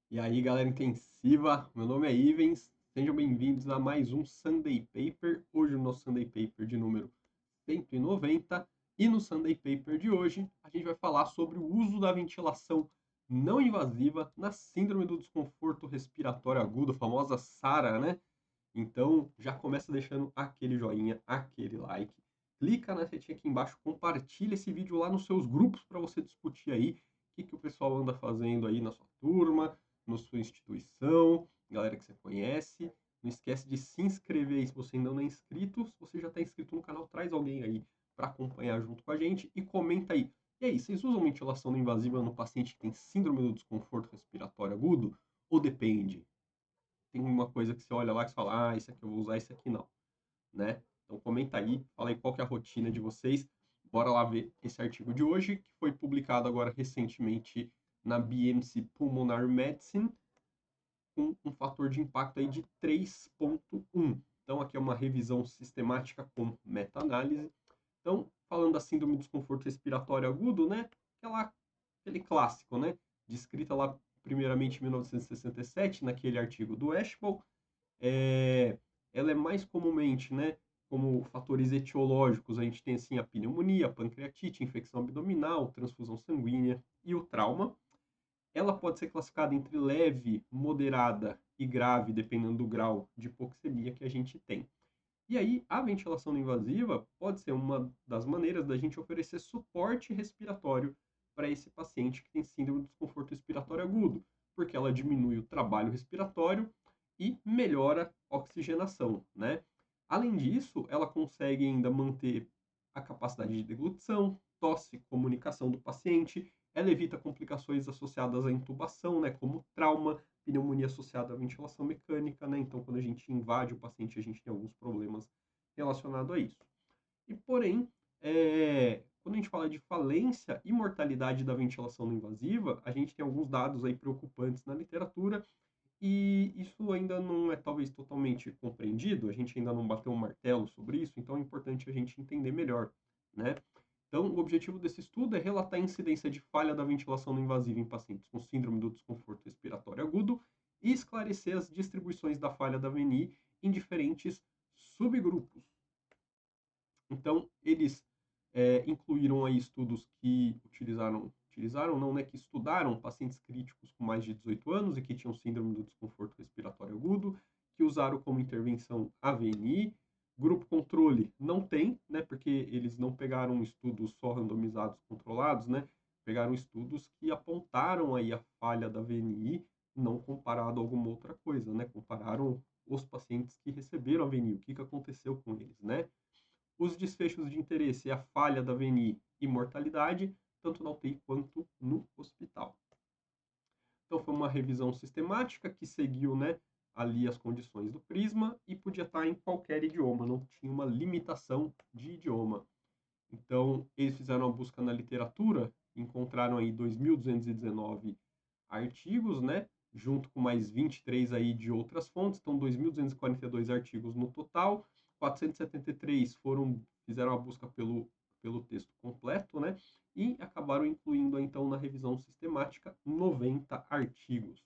E aí, galera intensiva, meu nome é Ivens, sejam bem-vindos a mais um Sunday Paper. Hoje o nosso Sunday Paper de número 190 e no Sunday Paper de hoje a gente vai falar sobre o uso da ventilação não invasiva na síndrome do desconforto respiratório agudo, a famosa SARA, né? Então já começa deixando aquele joinha, aquele like, clica na setinha aqui embaixo, compartilha esse vídeo lá nos seus grupos para você discutir aí o que o pessoal anda fazendo aí na sua turma, na sua instituição, galera que você conhece. Não esquece de se inscrever aí se você ainda não é inscrito. Se você já está inscrito no canal, traz alguém aí para acompanhar junto com a gente e comenta aí. E aí, vocês usam ventilação não invasiva no paciente que tem síndrome do desconforto respiratório agudo? Ou depende? Tem uma coisa que você olha lá e fala, isso aqui eu vou usar, isso aqui não, né? Então comenta aí, fala aí qual que é a rotina de vocês. Bora lá ver esse artigo de hoje, que foi publicado agora recentemente na BMC Pulmonary Medicine, com um fator de impacto aí de 3.1. Então aqui é uma revisão sistemática com meta-análise. Então, falando da síndrome do desconforto respiratório agudo, né? Aquele clássico, né? Descrita lá primeiramente em 1967, naquele artigo do Ashball, é, ela é mais comumente, né, como fatores etiológicos, a gente tem assim a pneumonia, a pancreatite, infecção abdominal, transfusão sanguínea e o trauma. Ela pode ser classificada entre leve, moderada e grave, dependendo do grau de hipoxemia que a gente tem. E aí, a ventilação não invasiva pode ser uma das maneiras da gente oferecer suporte respiratório para esse paciente que tem síndrome do desconforto respiratório agudo, porque ela diminui o trabalho respiratório e melhora a oxigenação, né? Além disso, ela consegue ainda manter a capacidade de deglutição, tosse, comunicação do paciente, ela evita complicações associadas à intubação, né, como trauma, pneumonia associada à ventilação mecânica, né? Então, quando a gente invade o paciente, a gente tem alguns problemas relacionados a isso. E, porém, quando a gente fala de falência e mortalidade da ventilação não invasiva, a gente tem alguns dados aí preocupantes na literatura e isso ainda não é talvez totalmente compreendido, a gente ainda não bateu um martelo sobre isso, então é importante a gente entender melhor, né? Então, o objetivo desse estudo é relatar a incidência de falha da ventilação não invasiva em pacientes com síndrome do desconforto respiratório agudo e esclarecer as distribuições da falha da VNI em diferentes subgrupos. Então, eles incluíram aí estudos que utilizaram não, né, que estudaram pacientes críticos com mais de 18 anos e que tinham síndrome do desconforto respiratório agudo, que usaram como intervenção a VNI. Grupo controle não tem, né, porque eles não pegaram estudos só randomizados controlados, né, pegaram estudos que apontaram aí a falha da VNI, não comparado a alguma outra coisa, né, compararam os pacientes que receberam a VNI, o que aconteceu com eles, né. Os desfechos de interesse é a falha da VNI e mortalidade, tanto na UTI quanto no hospital. Então foi uma revisão sistemática que seguiu, né, ali as condições do prisma e podia estar em qualquer idioma, não tinha uma limitação de idioma. Então eles fizeram uma busca na literatura, encontraram aí 2.219 artigos, né, junto com mais 23 aí de outras fontes, então 2.242 artigos no total, 473 fizeram a busca pelo texto completo, né, e acabaram incluindo então na revisão sistemática 90 artigos.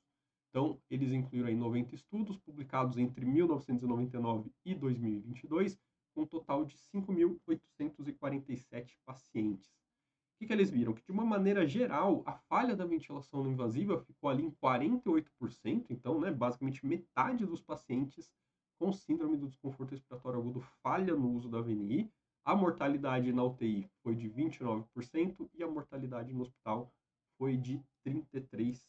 Então, eles incluíram aí 90 estudos publicados entre 1999 e 2022, com um total de 5.847 pacientes. O que eles viram? Que, de uma maneira geral, a falha da ventilação não invasiva ficou ali em 48%, então, né, basicamente metade dos pacientes com síndrome do desconforto respiratório agudo falha no uso da VNI. A mortalidade na UTI foi de 29% e a mortalidade no hospital foi de 33%.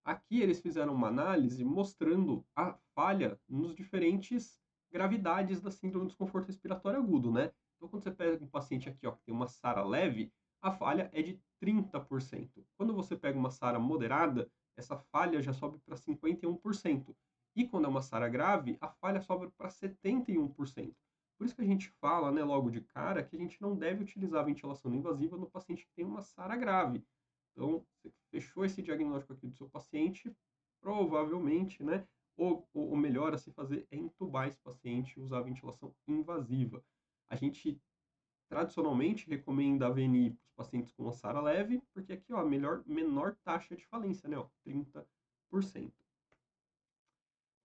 Aqui eles fizeram uma análise mostrando a falha nos diferentes gravidades da síndrome do desconforto respiratório agudo, né? Então, quando você pega um paciente aqui, ó, que tem uma SARA leve, a falha é de 30%. Quando você pega uma SARA moderada, essa falha já sobe para 51%. E quando é uma SARA grave, a falha sobe para 71%. Por isso que a gente fala, né, logo de cara, que a gente não deve utilizar a ventilação não invasiva no paciente que tem uma SARA grave. Então, você fechou esse diagnóstico aqui do seu paciente, provavelmente, né, o melhor a se fazer é entubar esse paciente e usar a ventilação invasiva. A gente tradicionalmente recomenda a VNI para os pacientes com uma SARA leve, porque aqui, ó, a menor taxa de falência, né, ó, 30%.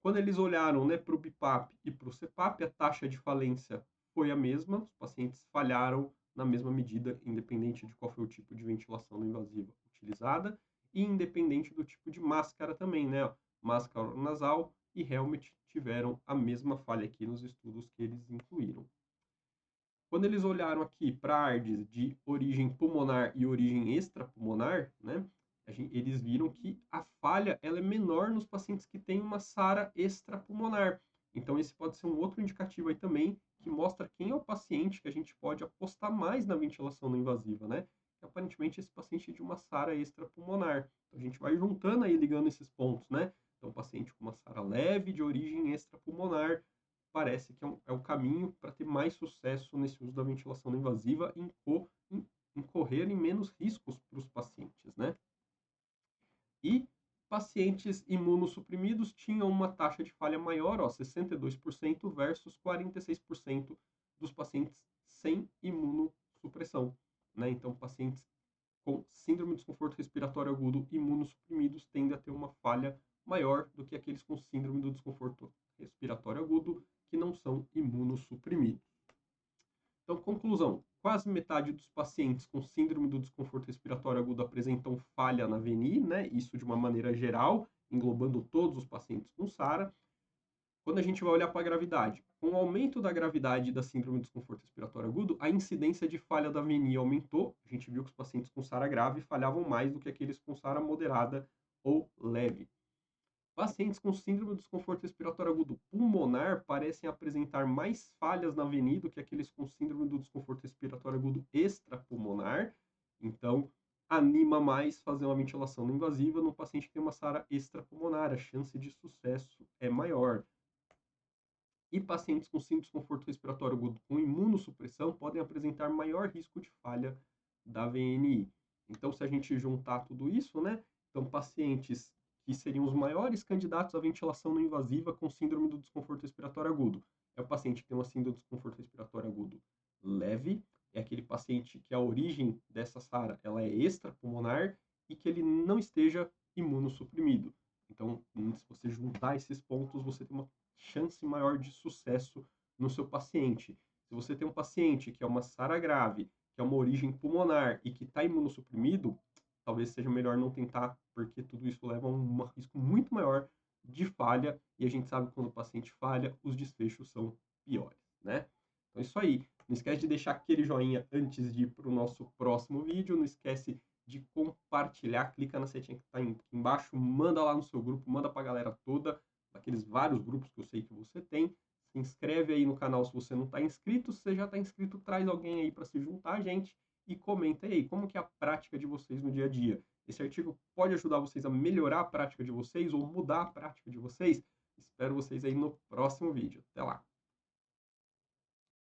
Quando eles olharam, né, para o BIPAP e para o CPAP, a taxa de falência foi a mesma, os pacientes falharam na mesma medida, independente de qual foi o tipo de ventilação não invasiva utilizada e independente do tipo de máscara também, né? Máscara nasal e helmet tiveram a mesma falha aqui nos estudos que eles incluíram. Quando eles olharam aqui para ARDS de origem pulmonar e origem extrapulmonar, né, eles viram que a falha ela é menor nos pacientes que têm uma SARA extrapulmonar. Então, esse pode ser um outro indicativo aí também, que mostra quem é o paciente que a gente pode apostar mais na ventilação não invasiva, né? Que aparentemente esse paciente é de uma SARA extrapulmonar. Então, a gente vai juntando aí, ligando esses pontos, né? Então, paciente com uma SARA leve de origem extrapulmonar, parece que é o caminho para ter mais sucesso nesse uso da ventilação não invasiva e incorrer em menos riscos para os pacientes, né? E pacientes imunossuprimidos tinham uma taxa de falha maior, ó, 62% versus 46% dos pacientes sem imunossupressão, né? Então, pacientes com síndrome de desconforto respiratório agudo imunossuprimidos tendem a ter uma falha maior do que aqueles com síndrome do desconforto respiratório agudo que não são imunossuprimidos. Então, conclusão: quase metade dos pacientes com síndrome do desconforto respiratório agudo apresentam falha na VNI, né? Isso de uma maneira geral, englobando todos os pacientes com SARA. Quando a gente vai olhar para a gravidade, com o aumento da gravidade da síndrome do desconforto respiratório agudo, a incidência de falha da VNI aumentou. A gente viu que os pacientes com SARA grave falhavam mais do que aqueles com SARA moderada ou leve. Pacientes com síndrome do desconforto respiratório agudo pulmonar parecem apresentar mais falhas na VNI do que aqueles com síndrome do desconforto respiratório agudo extrapulmonar. Então, anima mais fazer uma ventilação não invasiva no paciente que tem uma SARA extrapulmonar. A chance de sucesso é maior. E pacientes com síndrome de desconforto respiratório agudo com imunossupressão podem apresentar maior risco de falha da VNI. Então, se a gente juntar tudo isso, né? Então, pacientes que seriam os maiores candidatos à ventilação não invasiva com síndrome do desconforto respiratório agudo. É o paciente que tem uma síndrome do desconforto respiratório agudo leve, é aquele paciente que a origem dessa SARA ela é extrapulmonar e que ele não esteja imunossuprimido. Então, se você juntar esses pontos, você tem uma chance maior de sucesso no seu paciente. Se você tem um paciente que é uma SARA grave, que é uma origem pulmonar e que está imunossuprimido, talvez seja melhor não tentar, porque tudo isso leva a um risco muito maior de falha, e a gente sabe que quando o paciente falha, os desfechos são piores, né? Então é isso aí. Não esquece de deixar aquele joinha antes de ir para o nosso próximo vídeo. Não esquece de compartilhar. Clica na setinha que está aqui embaixo. Manda lá no seu grupo. Manda para a galera toda. Daqueles vários grupos que eu sei que você tem. Se inscreve aí no canal se você não está inscrito. Se você já está inscrito, traz alguém aí para se juntar a gente. E comenta aí como que é a prática de vocês no dia a dia. Esse artigo pode ajudar vocês a melhorar a prática de vocês ou mudar a prática de vocês. Espero vocês aí no próximo vídeo. Até lá!